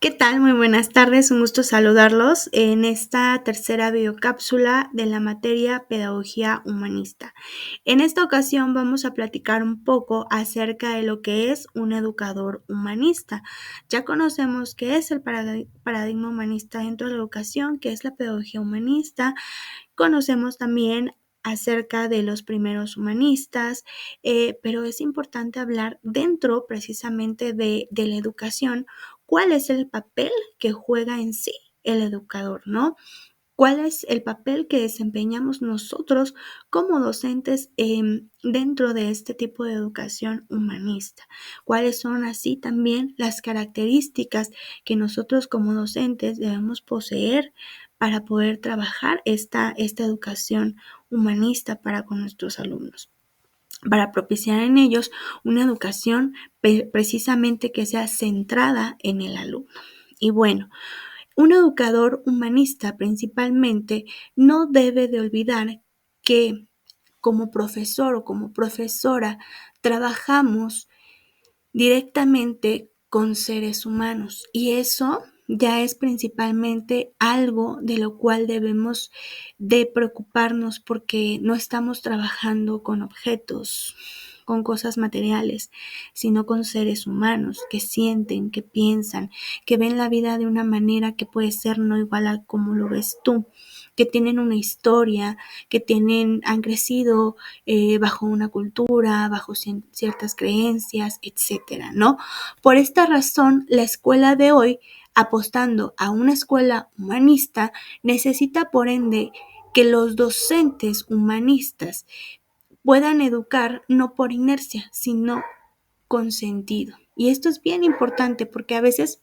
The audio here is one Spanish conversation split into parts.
¿Qué tal? Muy buenas tardes, un gusto saludarlos en esta tercera videocápsula de la materia Pedagogía Humanista. En esta ocasión vamos a platicar un poco acerca de lo que es un educador humanista. Ya conocemos qué es el paradigma humanista dentro de la educación, qué es la pedagogía humanista. Conocemos también acerca de los primeros humanistas, pero es importante hablar dentro precisamente de la educación, cuál es el papel que juega en sí el educador, ¿no? ¿Cuál es el papel que desempeñamos nosotros como docentes dentro de este tipo de educación humanista? ¿Cuáles son así también las características que nosotros como docentes debemos poseer para poder trabajar esta educación humanista para con nuestros alumnos? Para propiciar en ellos una educación precisamente que sea centrada en el alumno. Y bueno, un educador humanista principalmente no debe de olvidar que como profesor o como profesora trabajamos directamente con seres humanos y eso ya es principalmente algo de lo cual debemos de preocuparnos porque no estamos trabajando con objetos, con cosas materiales, sino con seres humanos que sienten, que piensan, que ven la vida de una manera que puede ser no igual a como lo ves tú, que tienen una historia, que han crecido bajo una cultura, bajo ciertas creencias, etcétera, ¿no? Por esta razón, la escuela de hoy, apostando a una escuela humanista, necesita por ende que los docentes humanistas puedan educar no por inercia, sino con sentido. Y esto es bien importante porque a veces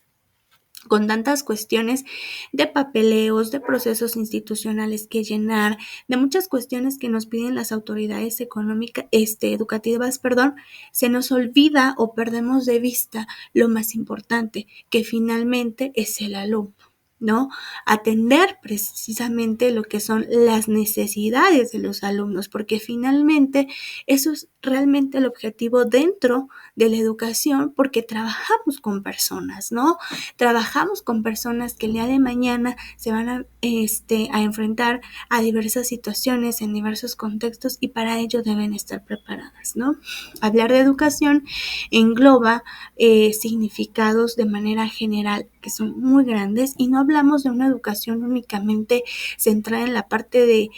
con tantas cuestiones de papeleos, de procesos institucionales que llenar, de muchas cuestiones que nos piden las autoridades económicas, educativas, perdón, se nos olvida o perdemos de vista lo más importante, que finalmente es el alumno, ¿no? Atender precisamente lo que son las necesidades de los alumnos, porque finalmente eso es realmente el objetivo dentro de la educación, porque trabajamos con personas, ¿no? Trabajamos con personas que el día de mañana se van a enfrentar a diversas situaciones en diversos contextos y para ello deben estar preparadas, ¿no? Hablar de educación engloba significados de manera general que son muy grandes y no hablamos de una educación únicamente centrada en la parte de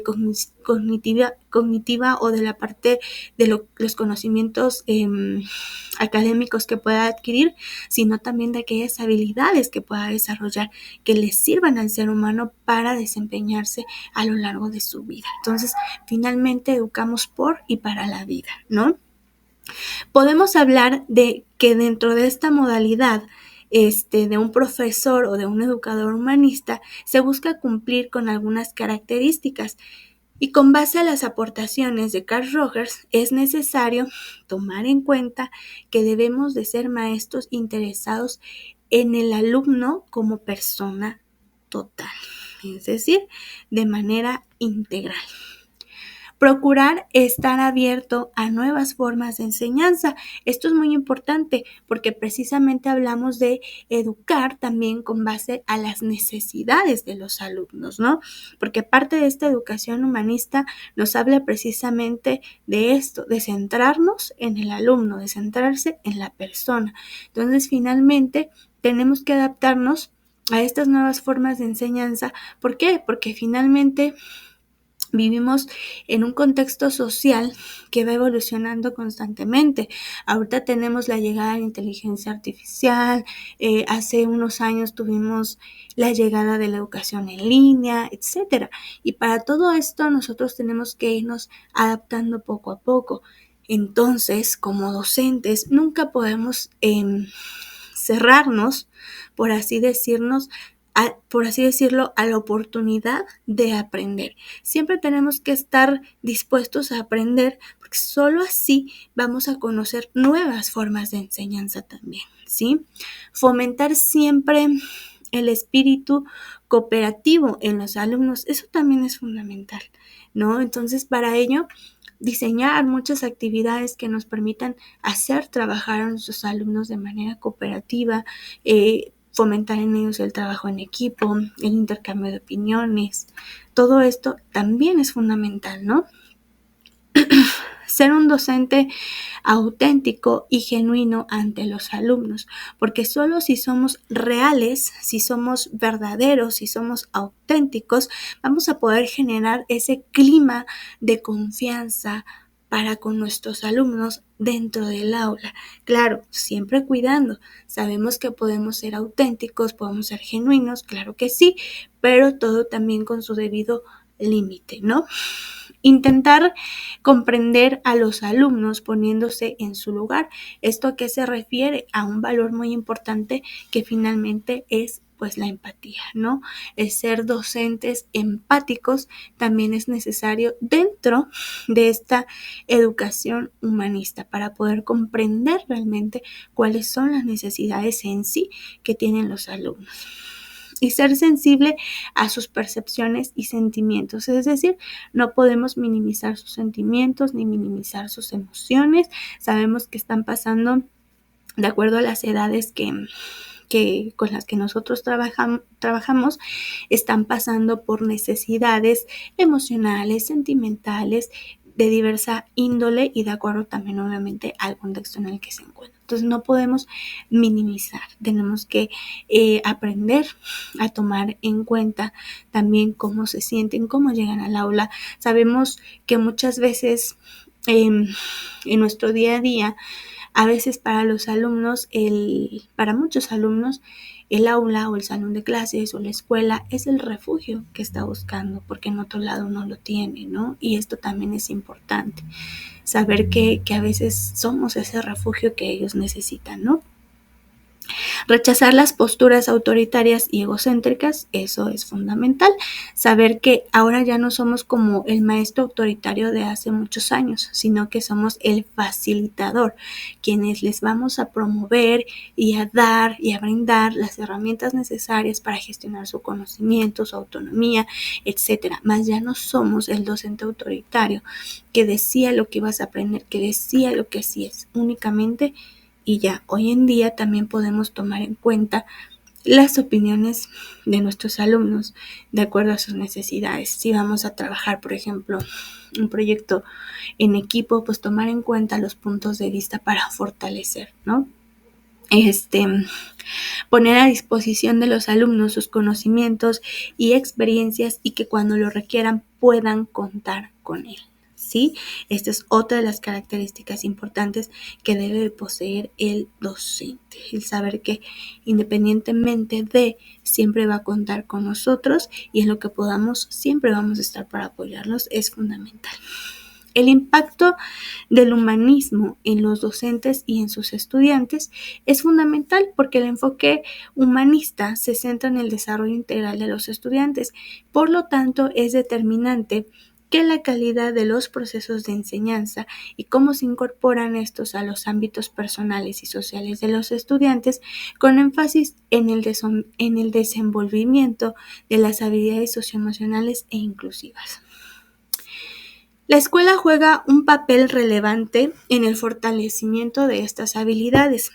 cognitiva o de la parte de los conocimientos académicos que pueda adquirir, sino también de aquellas habilidades que pueda desarrollar que le sirvan al ser humano para desempeñarse a lo largo de su vida. Entonces, finalmente educamos por y para la vida, ¿no? Podemos hablar de que dentro de esta modalidad de un profesor o de un educador humanista se busca cumplir con algunas características. Y con base a las aportaciones de Carl Rogers, es necesario tomar en cuenta que debemos de ser maestros interesados en el alumno como persona total, es decir, de manera integral. Procurar estar abierto a nuevas formas de enseñanza. Esto es muy importante porque precisamente hablamos de educar también con base a las necesidades de los alumnos, ¿no? Porque parte de esta educación humanista nos habla precisamente de esto, de centrarnos en el alumno, de centrarse en la persona. Entonces, finalmente, tenemos que adaptarnos a estas nuevas formas de enseñanza. ¿Por qué? Porque finalmente vivimos en un contexto social que va evolucionando constantemente. Ahorita tenemos la llegada de la inteligencia artificial, hace unos años tuvimos la llegada de la educación en línea, etcétera. Y para todo esto nosotros tenemos que irnos adaptando poco a poco. Entonces, como docentes, nunca podemos cerrarnos, por así decirnos, por así decirlo, a la oportunidad de aprender. Siempre tenemos que estar dispuestos a aprender, porque solo así vamos a conocer nuevas formas de enseñanza también, ¿sí? Fomentar siempre el espíritu cooperativo en los alumnos, eso también es fundamental, ¿no? Entonces, para ello, diseñar muchas actividades que nos permitan hacer trabajar a nuestros alumnos de manera cooperativa, fomentar en ellos el trabajo en equipo, el intercambio de opiniones. Todo esto también es fundamental, ¿no? Ser un docente auténtico y genuino ante los alumnos, porque solo si somos reales, si somos verdaderos, si somos auténticos, vamos a poder generar ese clima de confianza para con nuestros alumnos dentro del aula. Claro, siempre cuidando. Sabemos que podemos ser auténticos, podemos ser genuinos, claro que sí, pero todo también con su debido límite, ¿no? Intentar comprender a los alumnos poniéndose en su lugar. ¿Esto a qué se refiere? A un valor muy importante que finalmente es pues la empatía, ¿no? El ser docentes empáticos también es necesario dentro de esta educación humanista para poder comprender realmente cuáles son las necesidades en sí que tienen los alumnos. Y ser sensible a sus percepciones y sentimientos, es decir, no podemos minimizar sus sentimientos ni minimizar sus emociones. Sabemos que están pasando de acuerdo a las edades que con las que nosotros trabajamos, están pasando por necesidades emocionales, sentimentales, de diversa índole y de acuerdo también obviamente al contexto en el que se encuentra. Entonces no podemos minimizar, tenemos que aprender a tomar en cuenta también cómo se sienten, cómo llegan al aula. Sabemos que muchas veces en nuestro día a día, a veces para los alumnos, para muchos alumnos, el aula o el salón de clases o la escuela es el refugio que está buscando, porque en otro lado no lo tiene, ¿no? Y esto también es importante, saber que a veces somos ese refugio que ellos necesitan, ¿no? Rechazar las posturas autoritarias y egocéntricas, eso es fundamental. Saber que ahora ya no somos como el maestro autoritario de hace muchos años, sino que somos el facilitador, quienes les vamos a promover y a dar y a brindar las herramientas necesarias para gestionar su conocimiento, su autonomía, etcétera. Más ya no somos el docente autoritario que decía lo que ibas a aprender, que decía lo que hacías únicamente. Y ya, hoy en día también podemos tomar en cuenta las opiniones de nuestros alumnos de acuerdo a sus necesidades. Si vamos a trabajar, por ejemplo, un proyecto en equipo, pues tomar en cuenta los puntos de vista para fortalecer, ¿no? Poner a disposición de los alumnos sus conocimientos y experiencias y que cuando lo requieran puedan contar con él. ¿Sí? Esta es otra de las características importantes que debe poseer el docente, el saber que independientemente de, siempre va a contar con nosotros y en lo que podamos, siempre vamos a estar para apoyarlos, es fundamental. El impacto del humanismo en los docentes y en sus estudiantes es fundamental porque el enfoque humanista se centra en el desarrollo integral de los estudiantes. Por lo tanto, es determinante que la calidad de los procesos de enseñanza y cómo se incorporan estos a los ámbitos personales y sociales de los estudiantes, con énfasis en el desenvolvimiento de las habilidades socioemocionales e inclusivas. La escuela juega un papel relevante en el fortalecimiento de estas habilidades,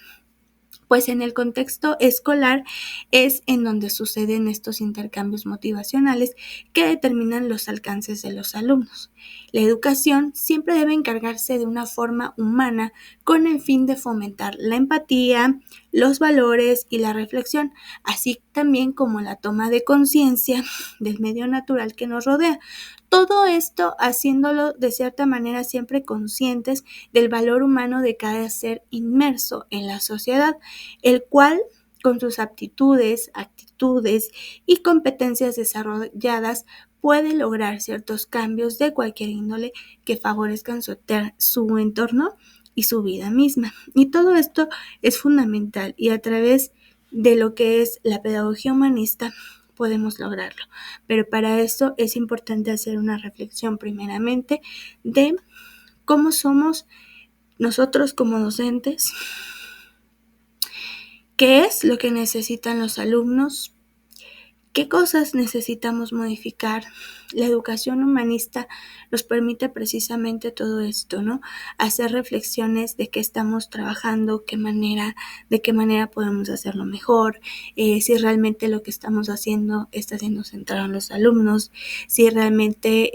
pues en el contexto escolar es en donde suceden estos intercambios motivacionales que determinan los alcances de los alumnos. La educación siempre debe encargarse de una forma humana con el fin de fomentar la empatía, los valores y la reflexión, así también como la toma de conciencia del medio natural que nos rodea. Todo esto haciéndolo de cierta manera siempre conscientes del valor humano de cada ser inmerso en la sociedad, el cual con sus aptitudes, actitudes y competencias desarrolladas puede lograr ciertos cambios de cualquier índole que favorezcan su entorno y su vida misma. Y todo esto es fundamental y a través de lo que es la pedagogía humanista podemos lograrlo. Pero para eso es importante hacer una reflexión primeramente de cómo somos nosotros como docentes, qué es lo que necesitan los alumnos, ¿Qué cosas necesitamos modificar? La educación humanista nos permite precisamente todo esto, ¿no? Hacer reflexiones de qué estamos trabajando, de qué manera podemos hacerlo mejor, si realmente lo que estamos haciendo está siendo centrado en los alumnos, si realmente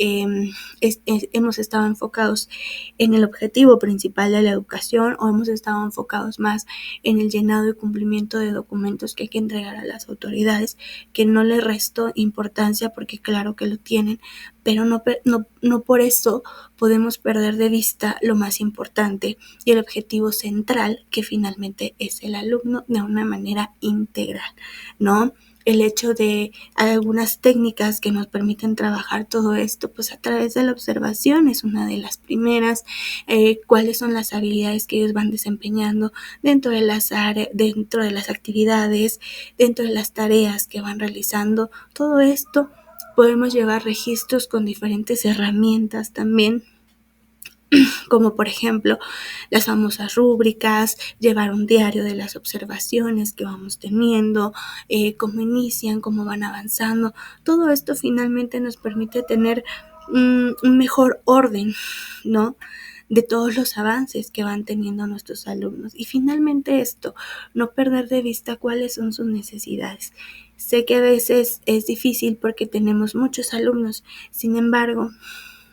hemos estado enfocados en el objetivo principal de la educación o hemos estado enfocados más en el llenado y cumplimiento de documentos que hay que entregar a las autoridades, que no le resto importancia porque claro que lo tienen, pero no por eso podemos perder de vista lo más importante y el objetivo central, que finalmente es el alumno de una manera integral, ¿no? El hecho de algunas técnicas que nos permiten trabajar todo esto, pues a través de la observación es una de las primeras, cuáles son las habilidades que ellos van desempeñando dentro de dentro de las actividades, dentro de las tareas que van realizando, todo esto podemos llevar registros con diferentes herramientas también, como por ejemplo las famosas rúbricas, llevar un diario de las observaciones que vamos teniendo, cómo inician, cómo van avanzando. Todo esto finalmente nos permite tener un mejor orden, ¿no? De todos los avances que van teniendo nuestros alumnos. Y finalmente esto, no perder de vista cuáles son sus necesidades. Sé que a veces es difícil porque tenemos muchos alumnos, sin embargo,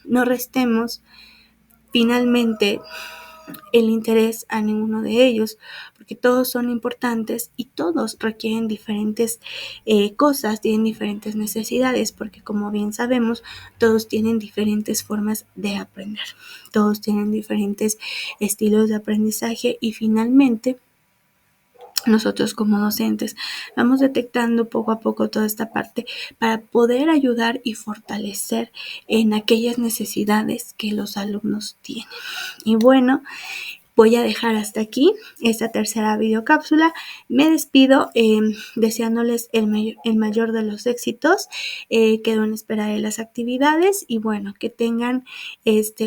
no restemos finalmente el interés a ninguno de ellos, porque todos son importantes y todos requieren diferentes cosas, tienen diferentes necesidades, porque como bien sabemos, todos tienen diferentes formas de aprender, todos tienen diferentes estilos de aprendizaje y finalmente nosotros como docentes vamos detectando poco a poco toda esta parte para poder ayudar y fortalecer en aquellas necesidades que los alumnos tienen. Y bueno, voy a dejar hasta aquí esta tercera videocápsula. Me despido deseándoles el mayor de los éxitos. Quedo en espera de las actividades y bueno, que tengan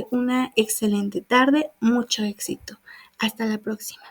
una excelente tarde. Mucho éxito. Hasta la próxima.